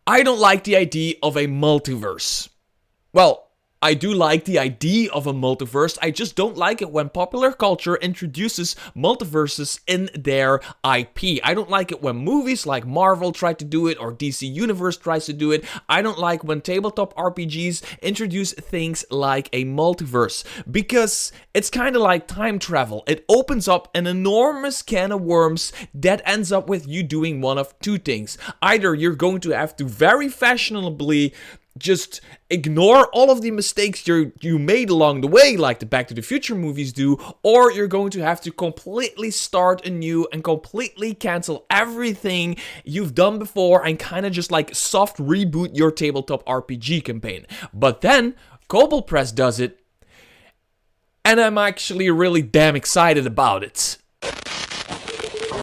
I don't like the idea of a multiverse. Well, I do like the idea of a multiverse, I just don't like it when popular culture introduces multiverses in their IP. I don't like it when movies like Marvel try to do it or DC Universe tries to do it. I don't like when tabletop RPGs introduce things like a multiverse, because it's kind of like time travel. It opens up an enormous can of worms that ends up with you doing one of two things. Either you're going to have to very fashionably just ignore all of the mistakes you made along the way, like the Back to the Future movies do, or you're going to have to completely start anew and completely cancel everything you've done before and kind of just like soft reboot your tabletop RPG campaign. But then, Kobold Press does it, and I'm actually really damn excited about it.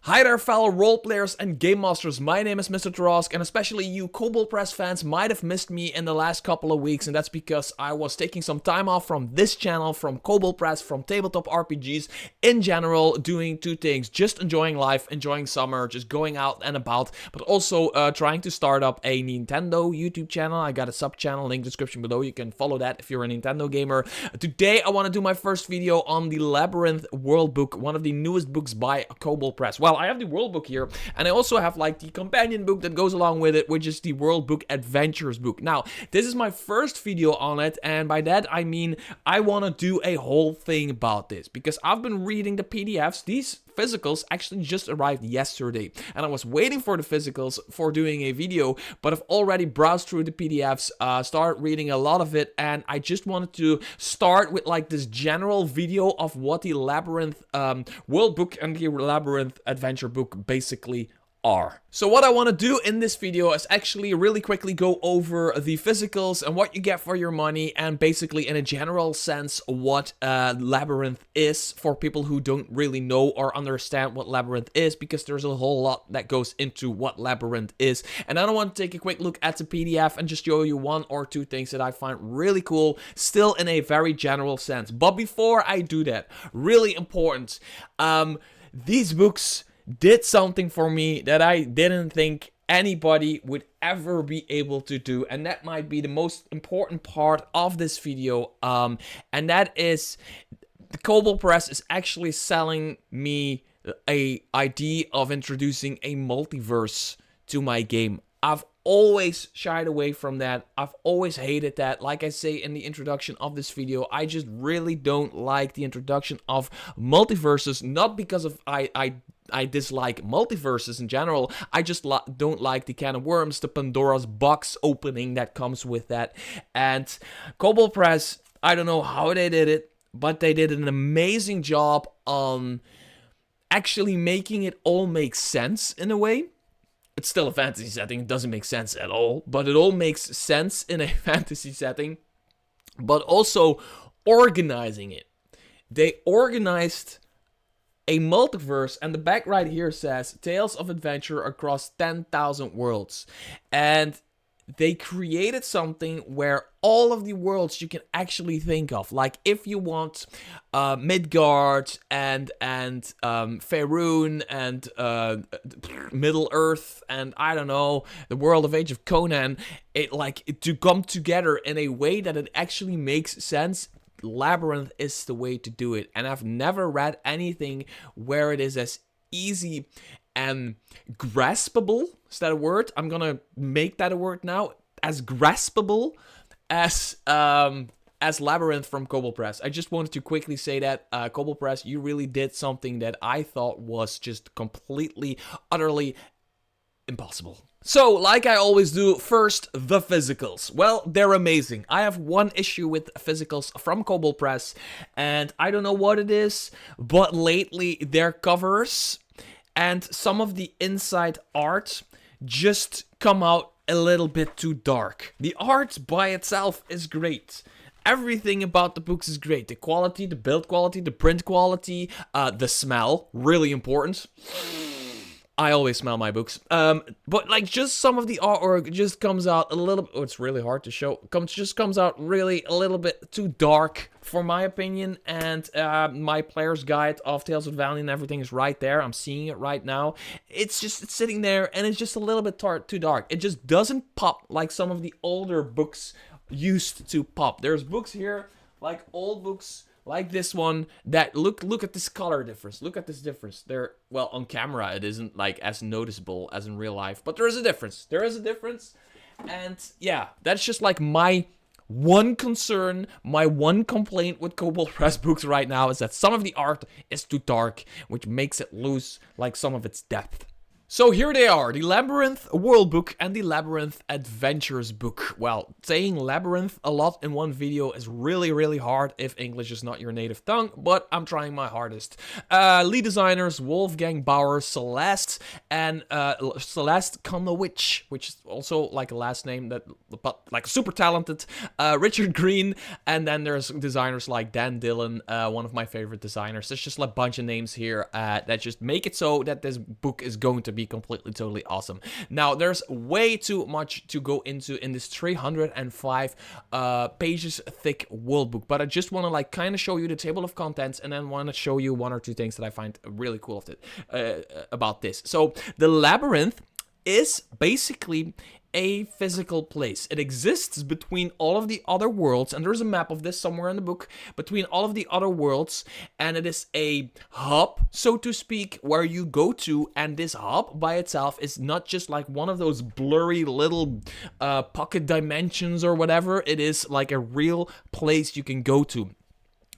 Hi there fellow roleplayers and game masters, my name is Mr. Tarask, and especially you Kobold Press fans might have missed me in the last couple of weeks, and that's because I was taking some time off from this channel, from Kobold Press, from tabletop RPGs in general, doing two things: just enjoying life, enjoying summer, just going out and about, but also trying to start up a Nintendo YouTube channel. I got a sub channel, link description below, you can follow that if you're a Nintendo gamer. Today I want to do my first video on the Labyrinth Worldbook, one of the newest books by Kobold Press. Well, I have the Worldbook here, and I also have like the companion book that goes along with it, which is the Worldbook Adventures book. Now, this is my first video on it, and by that I mean I want to do a whole thing about this, because I've been reading the PDFs. These physicals actually just arrived yesterday, and I was waiting for the physicals for doing a video, but I've already browsed through the PDFs, started reading a lot of it, and I just wanted to start with like this general video of what the Labyrinth Worldbook and the Labyrinth Adventure book basically are. So what I want to do in this video is actually really quickly go over the physicals and what you get for your money, and basically in a general sense what Labyrinth is, for people who don't really know or understand what Labyrinth is, because there's a whole lot that goes into what Labyrinth is. And then I want to take a quick look at the PDF and just show you one or two things that I find really cool, still in a very general sense. But before I do that, really important, these books did something for me that I didn't think anybody would ever be able to do, and that might be the most important part of this video, and that is the Kobold Press is actually selling me a idea of introducing a multiverse to my game. I've always shied away from that. I've always hated that. Like I say in the introduction of this video, I just really don't like the introduction of multiverses, not because of I dislike multiverses in general. I just don't like the can of worms, the Pandora's box opening that comes with that. And Kobold Press, I don't know how they did it, but they did an amazing job on actually making it all make sense in a way. It's still a fantasy setting, it doesn't make sense at all, but it all makes sense in a fantasy setting. But also organizing it. They organized a multiverse, and the back right here says Tales of Adventure across 10,000 worlds. And they created something where all of the worlds you can actually think of, like if you want Midgard and Faerun and Middle Earth and I don't know, the world of Age of Conan, to come together in a way that it actually makes sense. Labyrinth is the way to do it, and I've never read anything where it is as easy and graspable. Is that a word? I'm gonna make that a word now. As graspable as Labyrinth from Kobold Press. I just wanted to quickly say that Kobold Press, you really did something that I thought was just completely, utterly impossible. So, like I always do, first, the physicals. Well, they're amazing. I have one issue with physicals from Kobold Press, and I don't know what it is, but lately their covers and some of the inside art just come out a little bit too dark. The art by itself is great. Everything about the books is great. The quality, the build quality, the print quality, the smell, really important. I always smell my books. But like just some of the artwork just comes out a little. Oh, it's really hard to show. Just comes out really a little bit too dark for my opinion. And my player's guide of Tales of Valiant and everything is right there. I'm seeing it right now. It's sitting there, and it's just a little bit too dark. It just doesn't pop like some of the older books used to pop. There's books here, like old books. Like this one, that look at this color difference. Look at this difference. Well, on camera it isn't like as noticeable as in real life, but there is a difference. There is a difference, and yeah, that's just like my one concern, my one complaint with Kobold Press books right now is that some of the art is too dark, which makes it lose like some of its depth. So here they are, the Labyrinth Worldbook and the Labyrinth Adventures book. Well, saying Labyrinth a lot in one video is really, really hard if English is not your native tongue, but I'm trying my hardest. Lead designers, Wolfgang Bauer, Celeste, and Celeste Conowitch, which is also like a last name, but like super talented, Richard Green, and then there's designers like Dan Dillon, one of my favorite designers. There's just a bunch of names here that just make it so that this book is going to be completely, totally awesome. Now, there's way too much to go into in this 305 pages thick world book, but I just want to like kind of show you the table of contents and then want to show you one or two things that I find really cool of it, about this. So the Labyrinth is basically a physical place. It exists between all of the other worlds, and there's a map of this somewhere in the book, between all of the other worlds, and it is a hub, so to speak, where you go to, and this hub by itself is not just like one of those blurry little pocket dimensions or whatever. It is like a real place you can go to.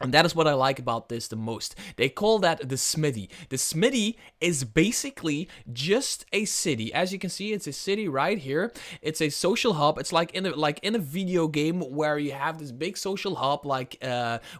And that is what I like about this the most. They call that the Smithy. The Smithy is basically just a city. As you can see, it's a city right here. It's a social hub. It's like in a video game where you have this big social hub, like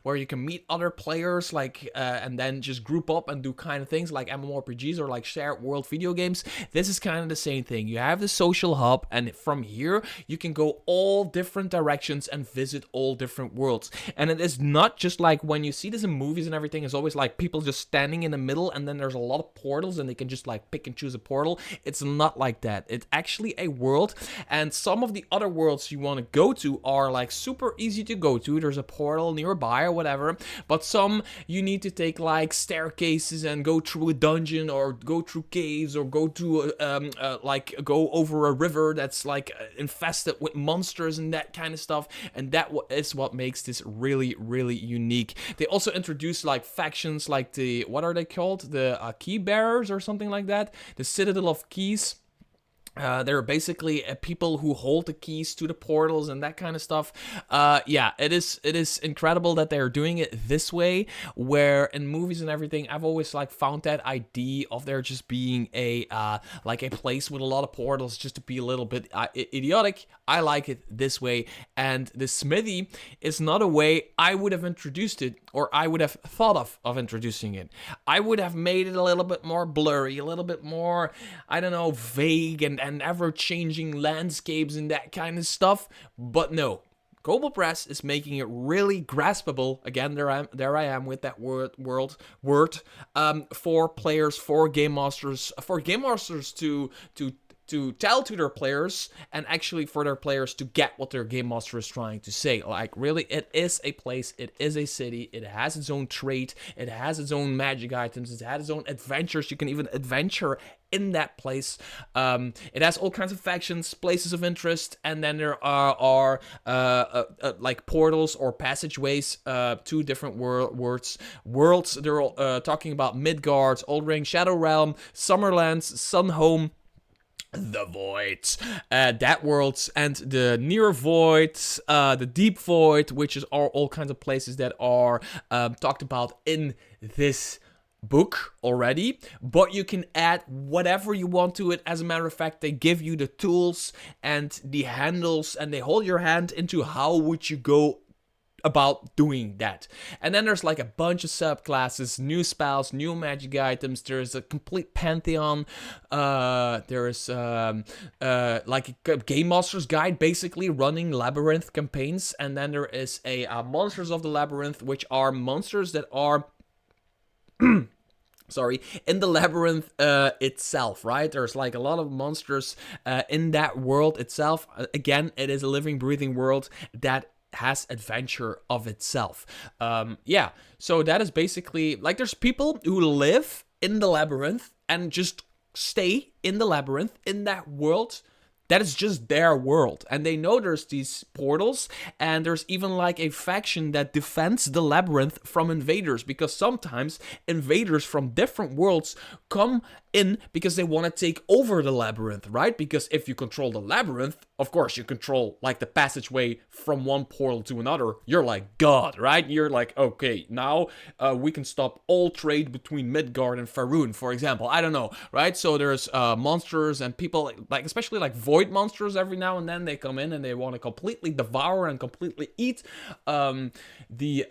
where you can meet other players, like and then just group up and do kind of things like MMORPGs or like shared world video games. This is kind of the same thing. You have the social hub, and from here you can go all different directions and visit all different worlds. And it is not just like when you see this in movies and everything, it's always like people just standing in the middle and then there's a lot of portals and they can just like pick and choose a portal. It's not like that. It's actually a world, and some of the other worlds you want to go to are like super easy to go to. There's a portal nearby or whatever, but some you need to take like staircases and go through a dungeon or go through caves or go to like go over a river that's like infested with monsters and that kind of stuff, and that is what makes this really, really unique. They also introduced like factions like the, what are they called? The key bearers or something like that. The Citadel of Keys. They're basically people who hold the keys to the portals and that kind of stuff. Yeah, it is incredible that they're doing it this way, where in movies and everything, I've always like found that idea of there just being a like a place with a lot of portals just to be a little bit idiotic. I like it this way, and the Smithy is not a way I would have introduced it, or I would have thought of introducing it. I would have made it a little bit more blurry, a little bit more, I don't know, vague and ever-changing landscapes and that kind of stuff, but no. Kobold Press is making it really graspable. Again, there I am with that word for players, for game masters to tell to their players, and actually for their players to get what their game master is trying to say. Like, really, it is a place, it is a city, it has its own trait, it has its own magic items, it has its own adventures. You can even adventure in that place. It has all kinds of factions, places of interest, and then there are like portals or passageways to different worlds. They're all talking about Midgard, Old Ring, Shadow Realm, Summerlands, Sunhome, the Void, that world, and the Near Void, the Deep Void, which is all kinds of places that are talked about in this book already, but you can add whatever you want to it. As a matter of fact, they give you the tools and the handles, and they hold your hand into how would you go about doing that. And then there's like a bunch of subclasses, new spells, new magic items. There's a complete pantheon. There's like a game master's guide, basically running labyrinth campaigns. And then there is a monsters of the labyrinth, which are monsters that are sorry, in the labyrinth itself, right? There's like a lot of monsters in that world itself. Again, it is a living, breathing world that has adventure of itself. Yeah, so that is basically like there's people who live in the labyrinth and just stay in the labyrinth in that world. That is just their world. And they know there's these portals, and there's even like a faction that defends the labyrinth from invaders, because sometimes invaders from different worlds come in because they want to take over the labyrinth, right? Because if you control the labyrinth, of course you control like the passageway from one portal to another. You're like God, right? You're like, okay, now we can stop all trade between Midgard and Faerun, for example. I don't know, right? So there's monsters and people, like especially like void monsters, every now and then they come in and they want to completely devour and completely eat the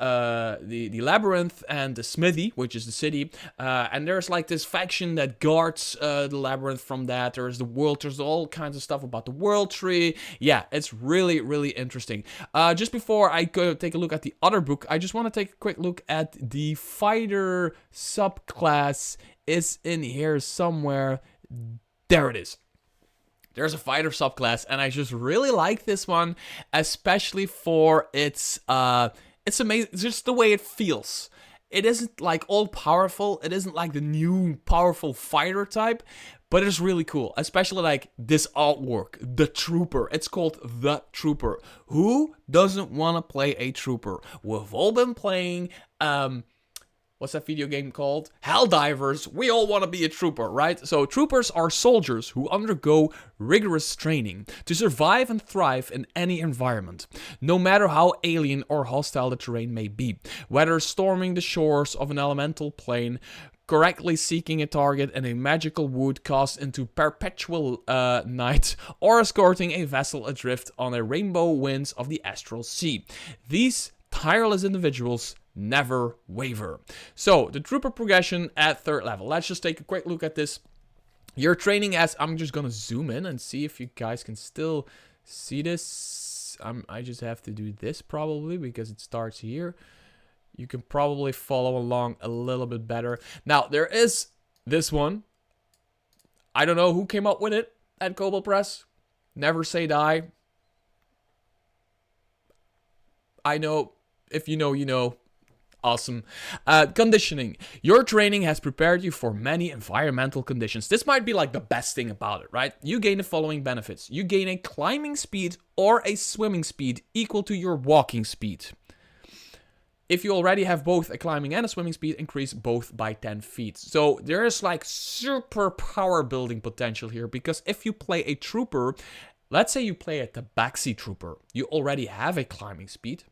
labyrinth and the smithy, which is the city. And there's like this faction that guards the labyrinth from that. There's the world. There's all kinds of stuff about the world tree. Yeah, it's really, really interesting. Just before I go take a look at the other book, I just want to take a quick look at the fighter subclass. Is in here somewhere. There it is. There's a fighter subclass, and I just really like this one, especially for its amazing, just the way it feels. It isn't like all powerful. It isn't like the new powerful fighter type, but it's really cool. Especially like this artwork, the Trooper. It's called the Trooper. Who doesn't want to play a Trooper? We've all been playing what's that video game called? Helldivers. We all want to be a trooper, right? So troopers are soldiers who undergo rigorous training to survive and thrive in any environment, no matter how alien or hostile the terrain may be. Whether storming the shores of an elemental plane, correctly seeking a target in a magical wood cast into perpetual night, or escorting a vessel adrift on a rainbow winds of the astral sea. These tireless individuals never waver. So, the trooper progression at 3rd level. Let's just take a quick look at this. Your training as... I'm just gonna zoom in and see if you guys can still see this. I just have to do this probably because it starts here. You can probably follow along a little bit better. Now, there is this one. I don't know who came up with it at Kobold Press. Never say die. I know. If you know, you know. Awesome. Conditioning. Your training has prepared you for many environmental conditions. This might be like the best thing about it, right? You gain the following benefits. You gain a climbing speed or a swimming speed equal to your walking speed. If you already have both a climbing and a swimming speed, increase both by 10 feet. So there is like super power building potential here, because if you play a trooper, let's say you play a Tabaxi trooper, you already have a climbing speed.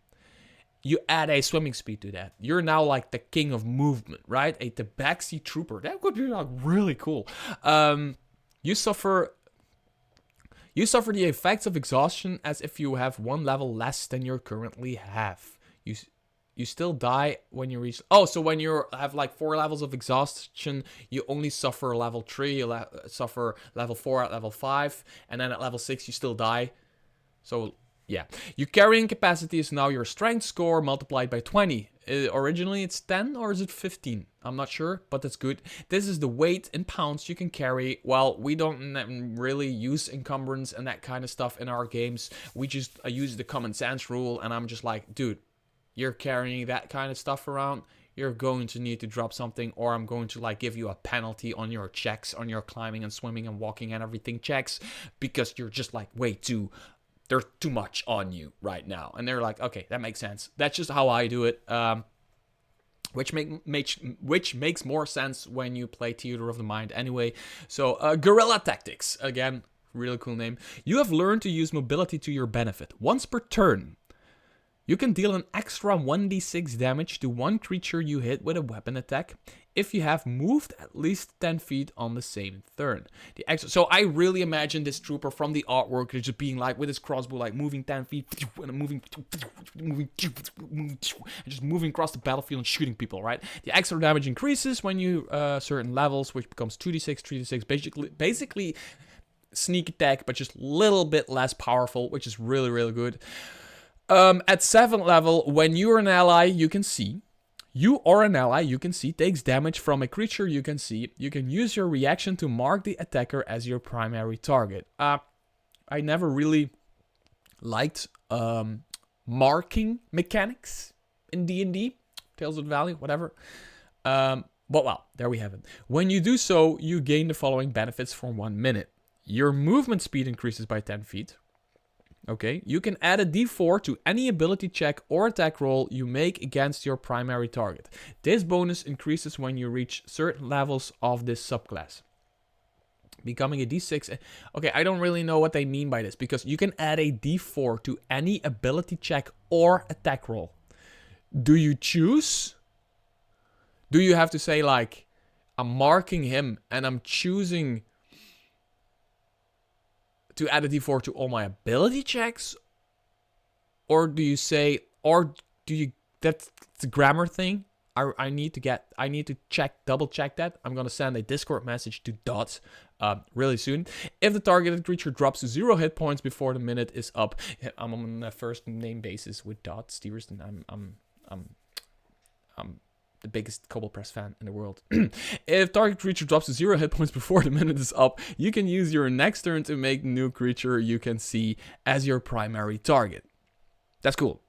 You add a swimming speed to that. You're now like the king of movement, right? A Tabaxi trooper. That would be like really cool. You suffer the effects of exhaustion as if you have 1 level less than you currently have. You still die when you reach... Oh, so when you have like 4 levels of exhaustion, you only suffer level 3, you suffer level 4 at level 5, and then at level 6 you still die. So... yeah, your carrying capacity is now your strength score multiplied by 20. Originally it's 10 or is it 15? I'm not sure, but that's good. This is the weight in pounds you can carry. Well, we don't really use encumbrance and that kind of stuff in our games. We just use the common sense rule, and I'm just like, dude, you're carrying that kind of stuff around, you're going to need to drop something, or I'm going to like give you a penalty on your checks, on your climbing and swimming and walking and everything checks, because you're just like way too... there's too much on you right now. And they're like, okay, that makes sense. That's just how I do it. Which makes more sense when you play Theater of the Mind anyway. So, Guerrilla Tactics. Again, really cool name. You have learned to use mobility to your benefit. Once per turn, you can deal an extra 1d6 damage to one creature you hit with a weapon attack if you have moved at least 10 feet on the same turn. So I really imagine this trooper from the artwork just being like with his crossbow, like moving 10 feet and moving, and just moving across the battlefield and shooting people, right? The extra damage increases when you certain levels, which becomes 2d6, 3d6, basically sneak attack, but just a little bit less powerful, which is really, really good. At 7th level, when you're an ally, you can see. You or an ally you can see takes damage from a creature you can see. You can use your reaction to mark the attacker as your primary target. I never really liked marking mechanics in D&D, Tales of the Valley, whatever. But well, there we have it. When you do so, you gain the following benefits for 1 minute. Your movement speed increases by 10 feet. Okay, you can add a d4 to any ability check or attack roll you make against your primary target. This bonus increases when you reach certain levels of this subclass. Becoming a d6. Okay, I don't really know what they mean by this, because you can add a d4 to any ability check or attack roll. Do you choose? Do you have to say, like, I'm marking him and I'm choosing to add a d4 to all my ability checks? Or do you say, or do you, that's the grammar thing? I need to double check that. I'm gonna send a Discord message to Dots really soon. If the targeted creature drops to 0 hit points before the minute is up, I'm on a first name basis with Dots Stevenson. I'm the biggest Kobold Press fan in the world. If target creature drops to 0 hit points before the minute is up, you can use your next turn to make new creature you can see as your primary target. That's cool.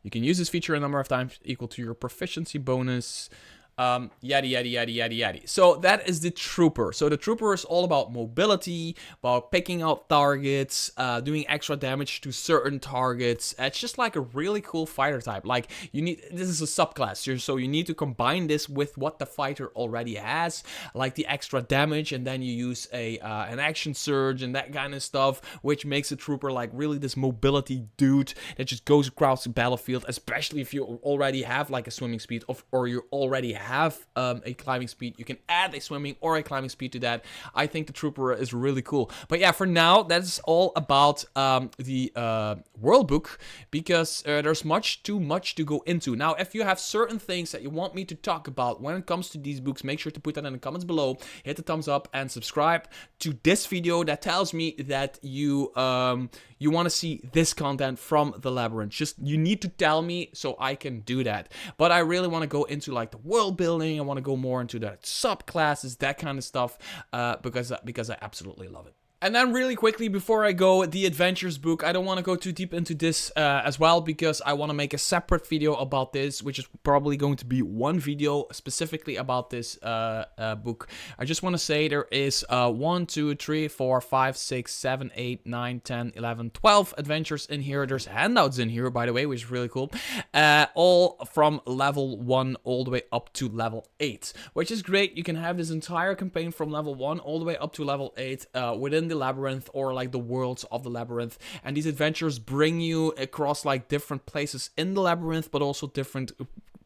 You can use this feature a number of times equal to your proficiency bonus. Yada, yada, yada, yada, yada. So that is the Trooper. So the Trooper is all about mobility, about picking out targets, doing extra damage to certain targets. It's just like a really cool fighter type. Like, this is a subclass, so you need to combine this with what the fighter already has, like the extra damage, and then you use an action surge and that kind of stuff, which makes a Trooper like really this mobility dude that just goes across the battlefield, especially if you already have like a swimming speed or you already have a climbing speed. You can add a swimming or a climbing speed to that. I think the Trooper is really cool. But yeah, for now, that's all about the Worldbook, because there's too much to go into. Now, if you have certain things that you want me to talk about when it comes to these books, make sure to put that in the comments below. Hit the thumbs up and subscribe to this video. That tells me that you want to see this content from the Labyrinth. Just, you need to tell me so I can do that. But I really want to go into like the world building. I want to go more into the subclasses, that kind of stuff, because I absolutely love it. And then really quickly before I go, the Adventures book, I don't want to go too deep into this as well, because I want to make a separate video about this, which is probably going to be one video specifically about this book. I just want to say there is 1, 2, 3, 4, 5, 6, 7, 8, 9, 10, 11, 12 adventures in here. There's handouts in here, by the way, which is really cool. All from level 1 all the way up to level 8, which is great. You can have this entire campaign from level 1 all the way up to level 8 within the Labyrinth, or like the worlds of the Labyrinth, and these adventures bring you across like different places in the Labyrinth, but also different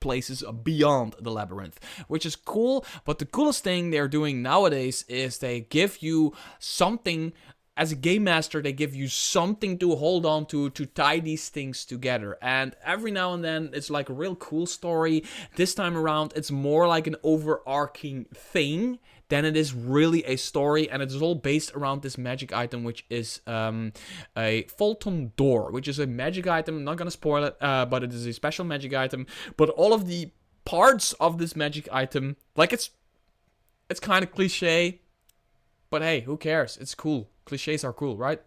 places beyond the Labyrinth, which is cool. But the coolest thing they're doing nowadays is they give you something. As a game master, they give you something to hold on to tie these things together. And every now and then, it's like a real cool story. This time around, it's more like an overarching thing than it is really a story. And it is all based around this magic item, which is a Fulton Door, which is a magic item. I'm not going to spoil it, but it is a special magic item. But all of the parts of this magic item, like it's kind of cliche, but hey, who cares? It's cool. Clichés are cool, right?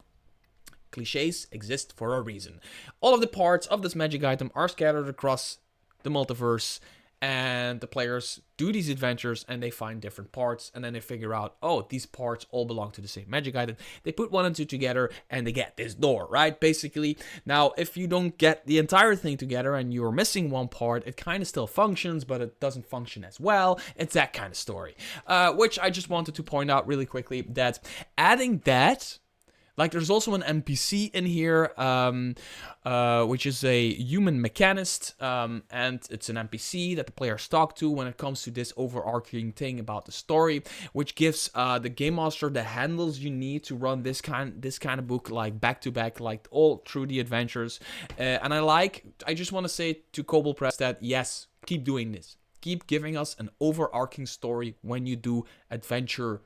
Clichés exist for a reason. All of the parts of this magic item are scattered across the multiverse, and the players do these adventures and they find different parts, and then they figure out, oh, these parts all belong to the same magic item. They put 1 and 2 together and they get this door, right? Basically. Now, if you don't get the entire thing together and you're missing one part, it kind of still functions, but it doesn't function as well. It's that kind of story. Which I just wanted to point out really quickly, that adding that, like, there's also an NPC in here, which is a human mechanist, and it's an NPC that the players talk to when it comes to this overarching thing about the story, which gives the game master the handles you need to run this kind of book, like back to back, like all through the adventures. And I just want to say to Kobold Press that yes, keep doing this. Keep giving us an overarching story when you do adventure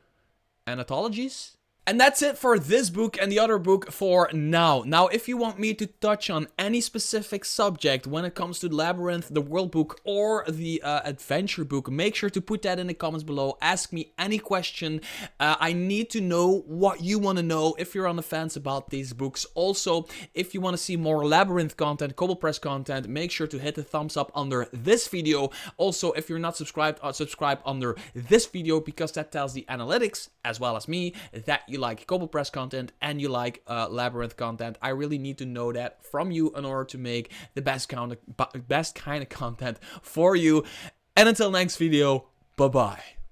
anthologies. And that's it for this book and the other book for now. Now, if you want me to touch on any specific subject when it comes to Labyrinth, the Worldbook, or the adventure book, make sure to put that in the comments below. Ask me any question. I need to know what you want to know if you're on the fence about these books. Also, if you want to see more Labyrinth content, Kobold Press content, make sure to hit the thumbs up under this video. Also, if you're not subscribed, subscribe under this video, because that tells the analytics, as well as me, that you like Kobold Press content and you like Labyrinth content. I really need to know that from you in order to make the best kind of content for you. And until next video, bye-bye.